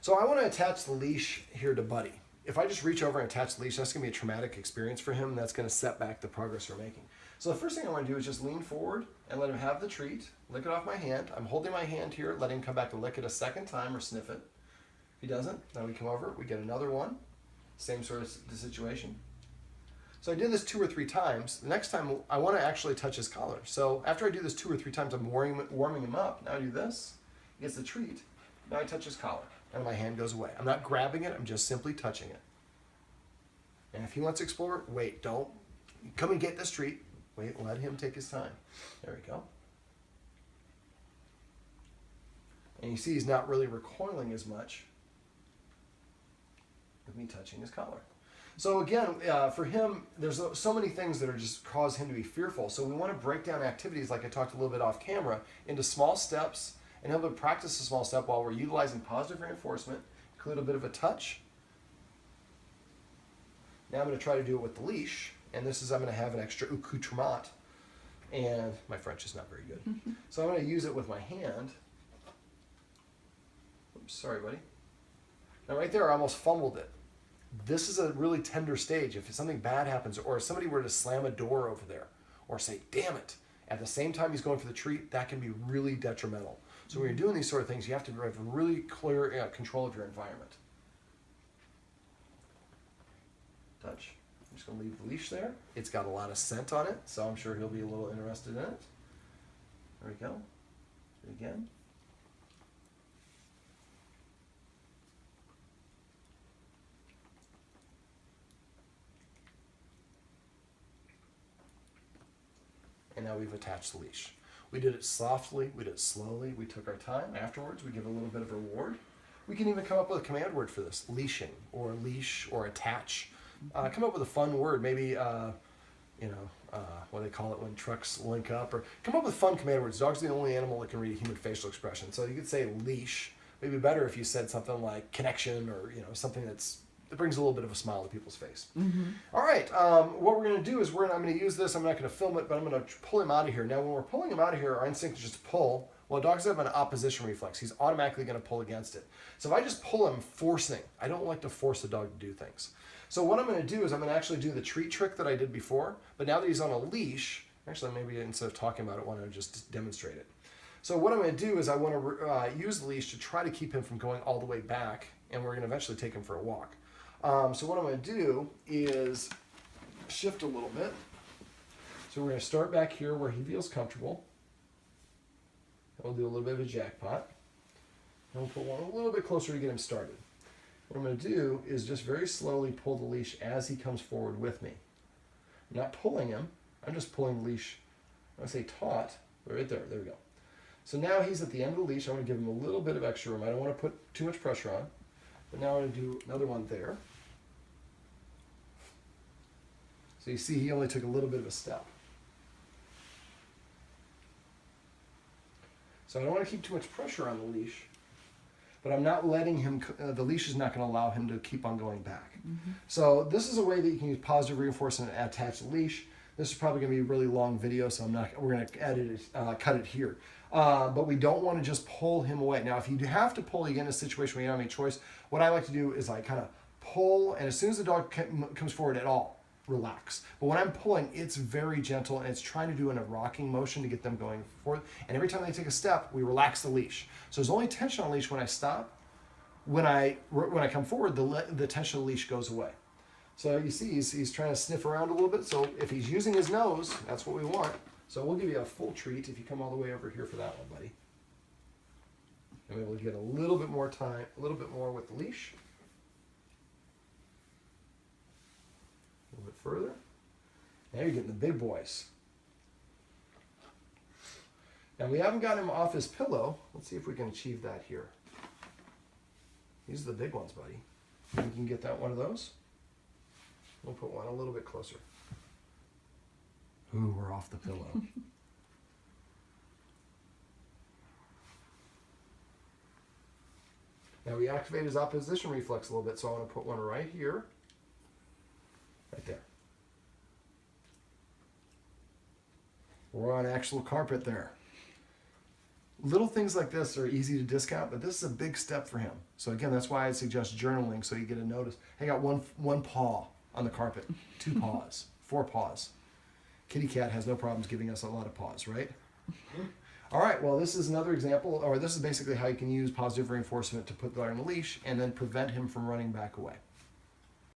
So I want to attach the leash here to Buddy. If I just reach over and attach the leash, that's going to be a traumatic experience for him. And that's going to set back the progress we're making. So the first thing I want to do is just lean forward and let him have the treat. Lick it off my hand. I'm holding my hand here. Let him come back to lick it a second time or sniff it. If he doesn't, then we come over. We get another one. Same sort of situation. So I did this 2 or 3 times. The next time I want to actually touch his collar. So after I do this 2 or 3 times, I'm warming him up. Now I do this. He gets the treat. Now I touch his collar. And my hand goes away. I'm not grabbing it. I'm just simply touching it. And if he wants to explore, wait. Don't come and get this treat. Wait. Let him take his time. There we go. And you see he's not really recoiling as much with me touching his collar. So again, for him, there's so many things that are just cause him to be fearful. So we want to break down activities, like I talked a little bit off camera, into small steps and help him practice a small step while we're utilizing positive reinforcement, include a bit of a touch. Now I'm going to try to do it with the leash, and this is I'm going to have an extra accoutrement, and my French is not very good. So I'm going to use it with my hand. Oops, sorry, buddy. Now right there, I almost fumbled it. This is a really tender stage. If something bad happens, or if somebody were to slam a door over there, or say, damn it, at the same time he's going for the treat, that can be really detrimental. So when you're doing these sort of things, you have to have really clear control of your environment. Touch. I'm just going to leave the leash there. It's got a lot of scent on it, so I'm sure he'll be a little interested in it. There we go. Do it again. And now we've attached the leash. We did it softly, we did it slowly, we took our time. Afterwards, we give a little bit of reward. We can even come up with a command word for this, leashing, or leash, or attach. Come up with a fun word, maybe, what do they call it when trucks link up, or come up with fun command words. Dogs are the only animal that can read a human facial expression. So you could say leash. Maybe better if you said something like connection, or something that brings a little bit of a smile to people's face. Mm-hmm. All right, what we're going to do is I'm going to use this. I'm not going to film it, but I'm going to pull him out of here. Now, when we're pulling him out of here, our instinct is just to pull. Well, dogs have an opposition reflex. He's automatically going to pull against it. So if I just pull him forcing, I don't like to force a dog to do things. So what I'm going to do is I'm going to actually do the treat trick that I did before, but now that he's on a leash, actually maybe instead of talking about it, I want to just demonstrate it. So what I'm going to do is I want to use the leash to try to keep him from going all the way back, and we're going to eventually take him for a walk. So what I'm going to do is shift a little bit. So we're going to start back here where he feels comfortable. We'll do a little bit of a jackpot. And we'll put one a little bit closer to get him started. What I'm going to do is just very slowly pull the leash as he comes forward with me. I'm not pulling him. I'm just pulling the leash. I want to say taut, but right there. There we go. So now he's at the end of the leash. I want to give him a little bit of extra room. I don't want to put too much pressure on. But now I'm going to do another one there. So you see he only took a little bit of a step. So I don't want to keep too much pressure on the leash, but I'm not letting him, the leash is not going to allow him to keep on going back. Mm-hmm. So this is a way that you can use positive reinforcement and attach the leash. This is probably going to be a really long video, so we're going to edit it, cut it here. But we don't want to just pull him away. Now, if you have to pull, you get in a situation where you don't have any choice, what I like to do is I kind of pull, and as soon as the dog comes forward at all, relax. But when I'm pulling, it's very gentle, and it's trying to do in a rocking motion to get them going forward. And every time they take a step, we relax the leash. So there's only tension on the leash when I stop. When I come forward, the tension of the leash goes away. So you see he's trying to sniff around a little bit. So if he's using his nose, that's what we want. So we'll give you a full treat if you come all the way over here for that one, buddy. And we'll get a little bit more time, a little bit more with the leash. A little bit further. Now you're getting the big boys. Now we haven't got him off his pillow. Let's see if we can achieve that here. These are the big ones, buddy. You can get that one of those. We'll put one a little bit closer. Ooh, we're off the pillow. Now we activate his opposition reflex a little bit, so I want to put one right here. Right there. We're on actual carpet there. Little things like this are easy to discount, but this is a big step for him. So again, that's why I suggest journaling, so you get a notice. Hey, I got one paw on the carpet, 2 paws, 4 paws. Kitty cat has no problems giving us a lot of paws, right? All right, well, this is another example, or this is basically how you can use positive reinforcement to put the dog on a leash and then prevent him from running back away.